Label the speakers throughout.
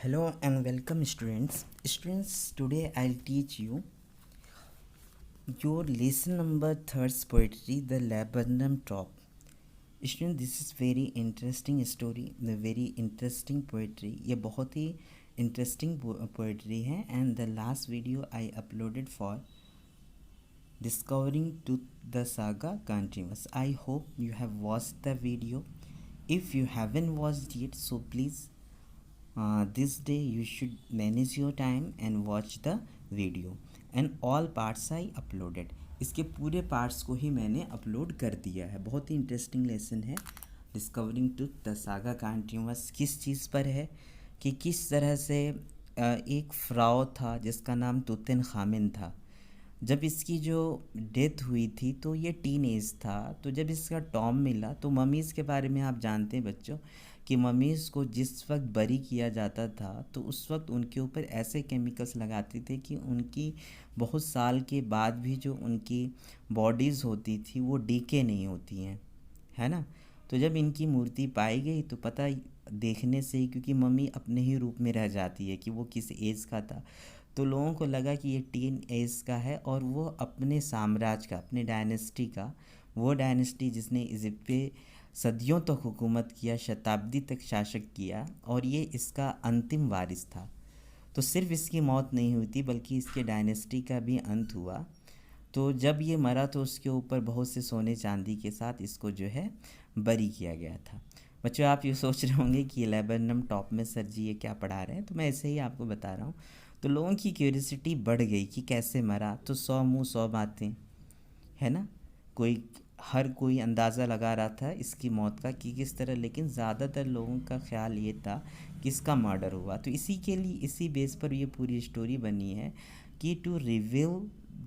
Speaker 1: Hello and welcome students. Students, today I'll teach you your lesson number 3rd poetry, The Laburnum Top. Students, this is very interesting story, the very interesting poetry. ये बहुत ही interesting poetry है and the last video I uploaded for discovering to the saga continuous. I hope you have watched the video. If you haven't watched it, so please this day you should manage your time and watch the video and all parts I uploaded. इसके पूरे parts को ही मैंने upload कर दिया है. बहुत ही interesting lesson है. Discovering Tut the saga continuous किस चीज़ पर है कि किस तरह से एक फ़राओ था जिसका नाम तुतन खामिन था. जब इसकी जो डेथ हुई थी तो ये टीन एज था. तो जब इसका टॉम मिला तो ममीज़ के बारे में आप जानते हैं बच्चों कि ममीज़ को जिस वक्त बरी किया जाता था तो उस वक्त उनके ऊपर ऐसे केमिकल्स लगाते थे कि उनकी बहुत साल के बाद भी जो उनकी बॉडीज़ होती थी वो डीके नहीं होती हैं, है ना. तो जब इनकी मूर्ति पाई गई तो पता देखने से ही, क्योंकि मम्मी अपने ही रूप में रह जाती है कि वो किस एज का था, तो लोगों को लगा कि ये टीन एज का है और वो अपने साम्राज्य का, अपने डायनेस्टी का, वो डायनेस्टी जिसने इजिप्ट पे सदियों तक हुकूमत किया, शताब्दी तक शासक किया, और ये इसका अंतिम वारिस था. तो सिर्फ इसकी मौत नहीं हुई थी बल्कि इसके डायनेस्टी का भी अंत हुआ. तो जब ये मरा तो उसके ऊपर बहुत से सोने चांदी के साथ इसको जो है बरी किया गया था. बच्चों, आप ये सोच रहे होंगे कि लेबनम टॉप में सर जी ये क्या पढ़ा रहे हैं, तो मैं ऐसे ही आपको बता रहा हूँ. तो लोगों की क्यूरियोसिटी बढ़ गई कि कैसे मरा. तो 100 मुँह 100 बातें, है ना. हर कोई अंदाज़ा लगा रहा था इसकी मौत का कि किस तरह, लेकिन ज़्यादातर लोगों का ख्याल ये था कि इसका मर्डर हुआ. तो इसी के लिए, इसी बेस पर ये पूरी स्टोरी बनी है कि to reveal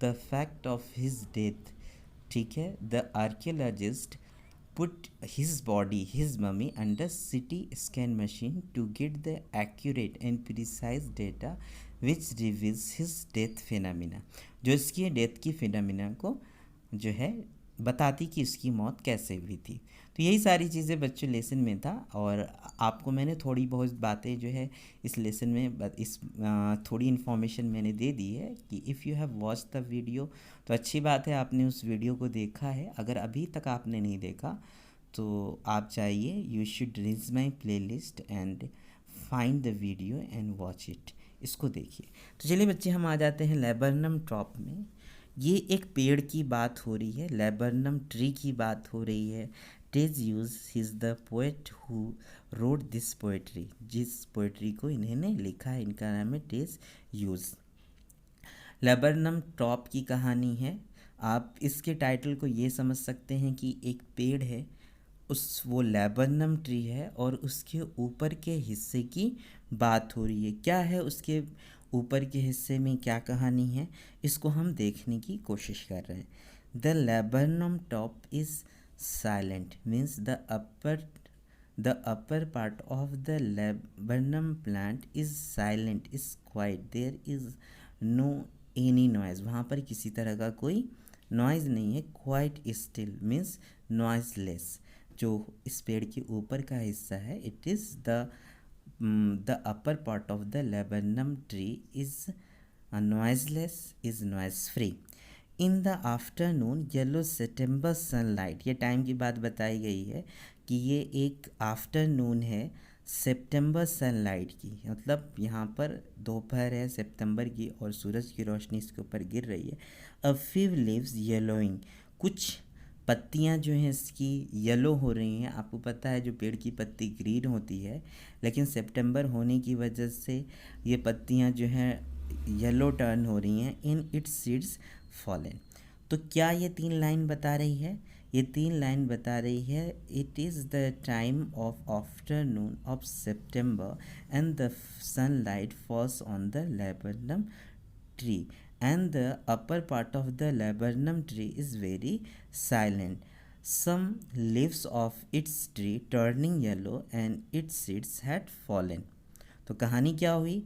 Speaker 1: the fact of his death, ठीक है, the archaeologist put his body, his mummy, under CT scan machine to get the accurate and precise data which reveals his death phenomena, जो इसकी death की phenomena को जो है बताती कि इसकी मौत कैसे हुई थी. तो यही सारी चीज़ें बच्चों लेसन में था, और आपको मैंने थोड़ी बहुत बातें जो है इस लेसन में थोड़ी इन्फॉर्मेशन मैंने दे दी है कि if you have watch the video तो अच्छी बात है, आपने उस वीडियो को देखा है. अगर अभी तक आपने नहीं देखा तो आप चाहिए, you should reach my play list and find the video and watch it. इसको देखिए. तो चलिए बच्चे, हम आ जाते हैं लेबरनम टॉप में. ये एक पेड़ की बात हो रही है, लेबरनम ट्री की बात हो रही है. टेज यूज is the poet who wrote this poetry, जिस पोएट्री को इन्होंने लिखा है इनका नाम है टेज यूज. लेबरनम टॉप की कहानी है. आप इसके टाइटल को ये समझ सकते हैं कि एक पेड़ है, वो लेबरनम ट्री है, और उसके ऊपर के हिस्से की बात हो रही है. क्या है उसके ऊपर के हिस्से में, क्या कहानी है, इसको हम देखने की कोशिश कर रहे हैं. The laburnum top is silent means the upper part of the laburnum plant is silent, is quiet, there is no any noise. वहाँ पर किसी तरह का कोई नॉइज़ नहीं है. Quiet still means noiseless. जो इस पेड़ के ऊपर का हिस्सा है, it is the upper part of the laburnum tree is noiseless, is noise free. In the afternoon yellow September sunlight, ये टाइम की बात बताई गई है कि ये एक आफ्टरनून है सितंबर सनलाइट की, मतलब यहाँ पर दोपहर है सितंबर की और सूरज की रोशनी इसके ऊपर गिर रही है. अ फ्यू लीव्स येलोइंग, कुछ पत्तियाँ जो हैं इसकी येलो हो रही हैं. आपको पता है जो पेड़ की पत्ती ग्रीन होती है, लेकिन सितंबर होने की वजह से ये पत्तियाँ जो हैं येलो टर्न हो रही हैं. In its seeds fallen. तो क्या ये 3 लाइन बता रही है? ये 3 लाइन बता रही है, it is the time of afternoon of September and the sunlight falls on the laburnum tree and the upper part of the laburnum tree is very silent. Some leaves of its tree turning yellow and its seeds had fallen. तो कहानी क्या हुई?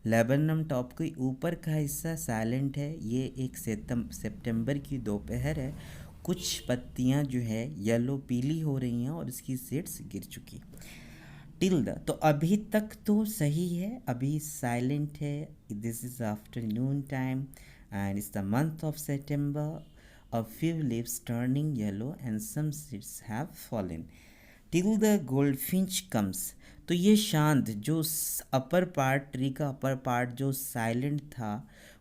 Speaker 1: Laburnum top के ऊपर का हिस्सा silent है. ये एक सितंबर की दोपहर है. कुछ पत्तियां जो है येलो पीली हो रही हैं और इसकी सीड्स गिर चुकी. टिल द, तो अभी तक तो सही है, अभी साइलेंट है. This is afternoon time and it's the month of September. A few leaves turning yellow and some seeds have fallen. Till the goldfinch comes. तो ये शांत जो अपर पार्ट, ट्री का अपर पार्ट जो साइलेंट था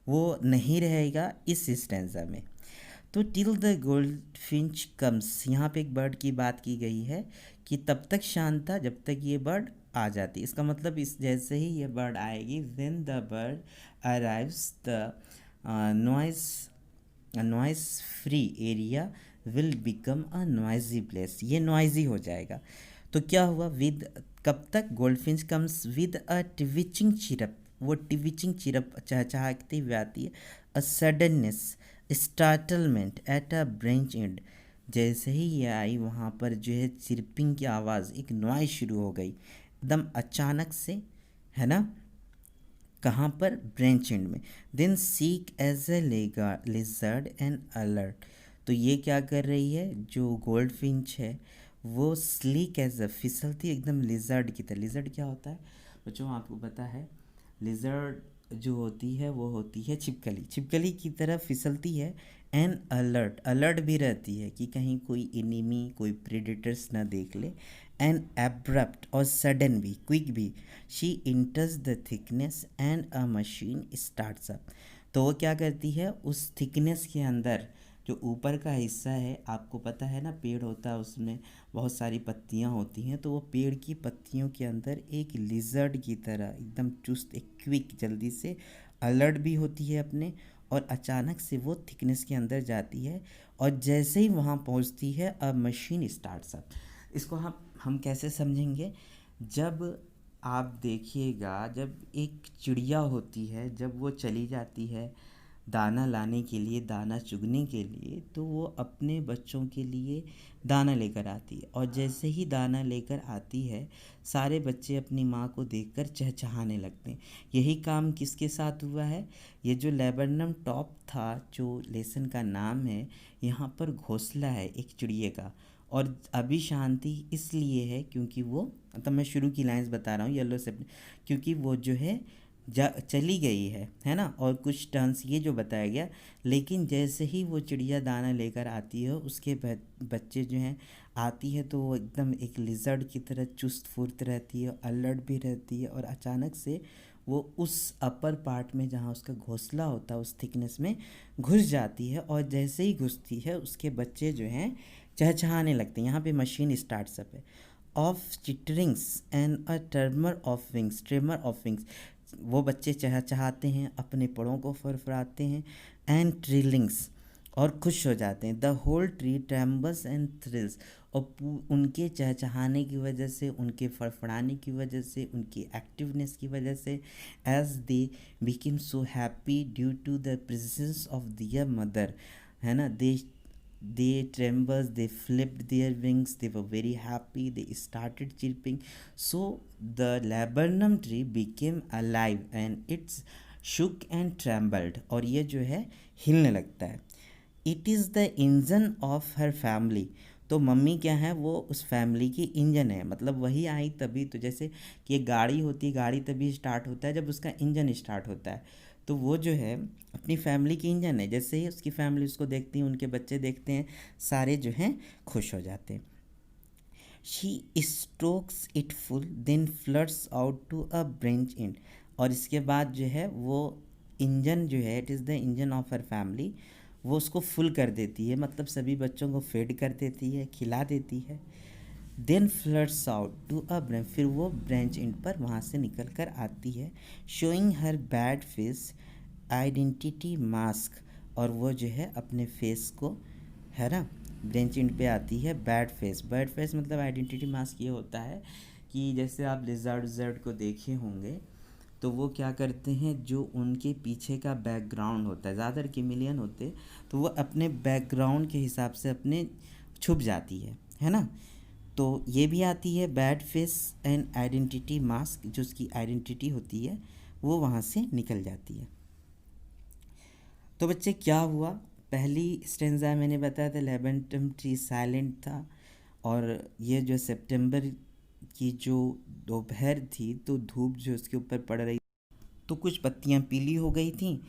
Speaker 1: वो नहीं रहेगा इस स्टेंजा में. तो till the gold Finch comes, यहाँ पे एक बर्ड की बात की गई है कि तब तक शांत था जब तक ये बर्ड आ जाती. इसका मतलब इस जैसे ही ये बर्ड आएगी, when the bird arrives the noise noise free area will become a noisy place. ये नॉइजी हो जाएगा. तो क्या हुआ, विद कब तक, goldfinch comes with a twitching chirp. वो टिविचिंग चिरप चहचहाती हुई आती है. A suddenness, startlement at a branch end. जैसे ही ये आई वहाँ पर जो है चिरपिंग की आवाज़, एक नॉइज शुरू हो गई एकदम अचानक से, है ना. कहाँ पर, ब्रांच एंड में. Then sleek as a lizard and alert. तो ये क्या कर रही है, जो गोल्ड फिंच है वो स्लीक एज अ, फिसलती एकदम लिजर्ड की तरह. लिजर्ड क्या होता है बच्चों, आपको पता है. लिजर्ड जो होती है वो होती है छिपकली, छिपकली की तरह फिसलती है. एंड अलर्ट, अलर्ट भी रहती है कि कहीं कोई एनिमी, कोई प्रेडेटर्स ना देख ले. एंड एब्रप्ट और सडन भी, क्विक भी. She इंटर्स the thickness and a machine starts up. तो वो क्या करती है, उस थिकनेस के अंदर जो ऊपर का हिस्सा है, आपको पता है ना पेड़ होता है उसमें बहुत सारी पत्तियां होती हैं, तो वो पेड़ की पत्तियों के अंदर एक लिजर्ड की तरह एकदम चुस्त, एक क्विक, जल्दी से अलर्ट भी होती है अपने, और अचानक से वो थिकनेस के अंदर जाती है. और जैसे ही वहाँ पहुँचती है, अ मशीन स्टार्ट्स अप. इसको हम कैसे समझेंगे, जब आप देखिएगा जब एक चिड़िया होती है, जब वो चली जाती है दाना लाने के लिए, दाना चुगने के लिए, तो वो अपने बच्चों के लिए दाना लेकर आती है. और जैसे ही दाना लेकर आती है, सारे बच्चे अपनी माँ को देखकर चहचहाने लगते हैं. यही काम किसके साथ हुआ है, ये जो लेबरनम टॉप था, जो लेसन का नाम है, यहाँ पर घोंसला है एक चिड़िए का. और अभी शांति इसलिए है क्योंकि वो, मतलब मैं शुरू की लाइंस बता रहा हूँ, येलो से, क्योंकि वो जो है चली गई है ना. और कुछ टर्न्स ये जो बताया गया, लेकिन जैसे ही वो चिड़िया दाना लेकर आती है, उसके बच्चे जो हैं आती है, तो वो एकदम एक लिजर्ड की तरह चुस्त फुर्त रहती है, अलर्ट भी रहती है. और अचानक से वो उस अपर पार्ट में जहाँ उसका घोंसला होता है, उस थिकनेस में घुस जाती है. और जैसे ही घुसती है, उसके बच्चे जो हैं चहचहाने लगते हैं. यहाँ पे मशीन स्टार्ट्सअप है. Of चिटरिंग्स and a tremor of wings, tremor of wings. वो बच्चे चहचहाते हैं, अपने पड़ों को फरफराते हैं. एंड ट्रिलिंग्स, और खुश हो जाते हैं. The whole tree trembles and thrills. और उनके चहचहाने की वजह से, उनके फड़फड़ाने की वजह से, उनकी एक्टिवनेस की वजह से, as they became so happy due to the presence of their mother, है ना. they trembled, they flipped their wings, they were very happy, they started chirping. So the laburnum tree became alive and it shook and trembled. और ये जो है हिलने लगता है. It is the engine of her family. तो mummy क्या है, वो उस फैमिली की इंजन है. मतलब वही आई तभी तो, जैसे कि एक गाड़ी होती है, गाड़ी तभी स्टार्ट होता है जब उसका इंजन स्टार्ट होता है. तो वो जो है अपनी फैमिली की इंजन है. जैसे ही उसकी फैमिली उसको देखती है, उनके बच्चे देखते हैं, सारे जो हैं खुश हो जाते हैं. She strokes it full then flits out to a branch end. और इसके बाद जो है वो इंजन जो है, it is the engine of her family, वो उसको फुल कर देती है, मतलब सभी बच्चों को फेड कर देती है, खिला देती है. Then flits out to a branch, फिर वो ब्रांच एंड पर वहाँ से निकल कर आती है. शोइंग हर बैड फेस आइडेंटिटी मास्क. और वो जो है अपने फेस को, है ना, ब्रांच एंड पे आती है. बैड फेस, बैड फेस मतलब आइडेंटिटी मास्क ये होता है कि जैसे आप लिजर्ड को देखे होंगे, तो वो क्या करते हैं, जो उनके पीछे का बैकग्राउंड होता है, ज़्यादातर किमिलियन होते, तो वो अपने बैकग्राउंड के हिसाब से अपने छुप जाती है ना. तो ये भी आती है bad face and identity mask, जो उसकी आइडेंटिटी होती है वो वहाँ से निकल जाती है. तो बच्चे क्या हुआ, पहली स्टेंजा मैंने बताया था लेबेंटम ट्री साइलेंट था, और ये जो सितंबर कि जो दोपहर थी तो धूप जो उसके ऊपर पड़ रही तो कुछ पत्तियां पीली हो गई थी।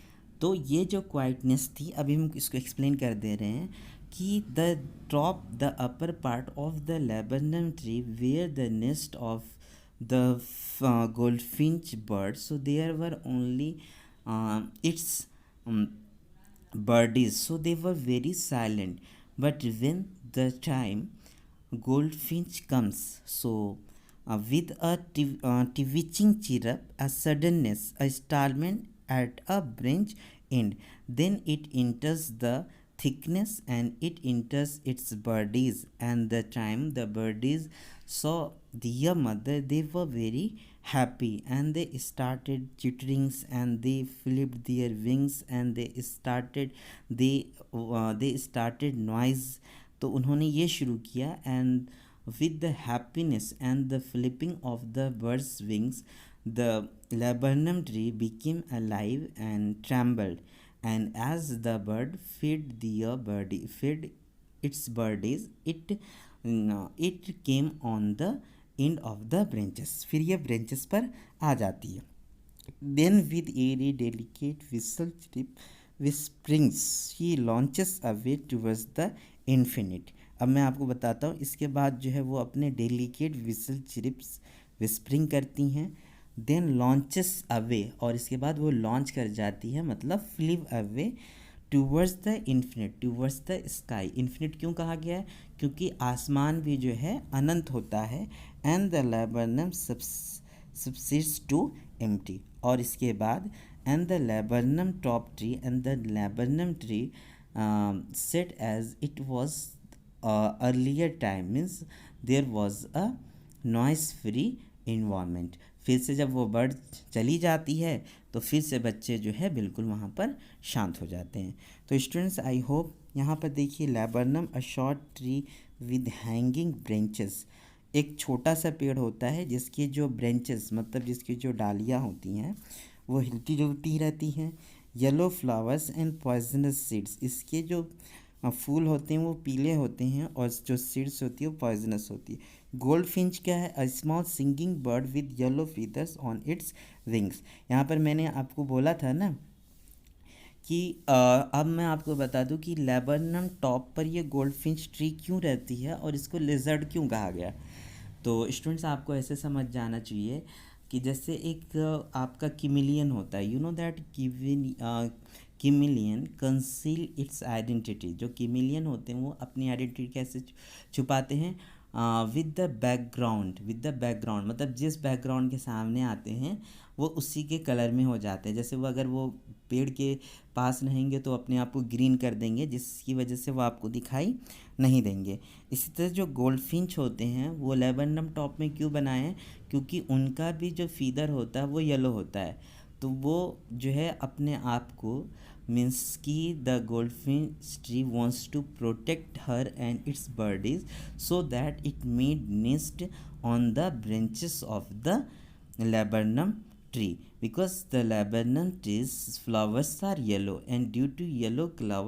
Speaker 1: तो ये जो क्वाइटनेस थी, अभी हम इसको एक्सप्लेन कर दे रहे हैं कि the upper part of the laburnum tree where the nest of the goldfinch bird, so there were only its birdies, so they were very silent. But when the time goldfinch comes, so with a twitching chirp, a suddenness, a startlement at a branch end, then it enters the thickness and it enters its birdies. And the time the birdies saw their mother, they were very happy and they started chitterings and they flipped their wings and they started noise. तो उन्होंने ये शुरू किया, and with the happiness and the flipping of the bird's wings, the laburnum tree became alive and trembled. And as the bird fed its birdies, it came on the end of the branches. फिर ये branches पर आ जाती है. Then with airy delicate whistle chirp whisperings, she launches away towards the infinite. अब मैं आपको बताता हूँ, इसके बाद जो है वो अपने डेलिकेट विसल चिरिप्स विस्परिंग करती हैं. देन लॉन्चेस अवे, और इसके बाद वो लॉन्च कर जाती है, मतलब flew away towards the infinite, towards the sky. Infinite क्यों कहा गया है? क्योंकि आसमान भी जो है अनंत होता है. And the laburnum subsist to empty. और इसके बाद and the laburnum top tree and the laburnum tree set as it was earlier time, means there was a noise free environment. फिर से जब वो बर्ड चली जाती है तो फिर से बच्चे जो है बिल्कुल वहाँ पर शांत हो जाते हैं. तो स्टूडेंट्स, आई होप यहाँ पर देखिए, laburnum a short tree with hanging branches. एक छोटा सा पेड़ होता है जिसकी जो ब्रांचेस, मतलब जिसकी जो डालियाँ होती हैं वो हिलती जुलती रहती हैं. Yellow flowers and poisonous seeds. इसके जो फूल होते हैं वो पीले होते हैं और जो सीड्स होती है वो पॉइजनस होती है. गोल्ड फिंच क्या है? A small singing bird with yellow feathers on its wings. यहाँ पर मैंने आपको बोला था ना कि अब मैं आपको बता दूं कि लेबरनम टॉप पर ये गोल्ड फिंच ट्री क्यों रहती है और इसको लिजर्ड क्यों कहा गया. तो स्टूडेंट्स, आपको ऐसे समझ जाना चाहिए कि जैसे एक आपका किमिलियन होता है, you know that chameleon conceal its identity. जो किमिलियन होते हैं वो अपनी आइडेंटिटी कैसे छुपाते हैं? विद द बैकग्राउंड, मतलब जिस बैकग्राउंड के सामने आते हैं वो उसी के कलर में हो जाते हैं. जैसे वो अगर वो पेड़ के पास रहेंगे तो अपने आप को ग्रीन कर देंगे, जिसकी वजह से वो आपको दिखाई नहीं देंगे. इसी तरह जो गोल्ड फिंच होते हैं वो लेबरनम टॉप में क्यों बनाए हैं? क्योंकि उनका भी जो फीदर होता है वो येलो होता है. तो वो जो है अपने आप को, मीन्स कि the goldfish tree wants to protect her and its birdies, so that it made nest on the branches of the laburnum tree, because the laburnum tree's flowers are yellow, and due to yellow flower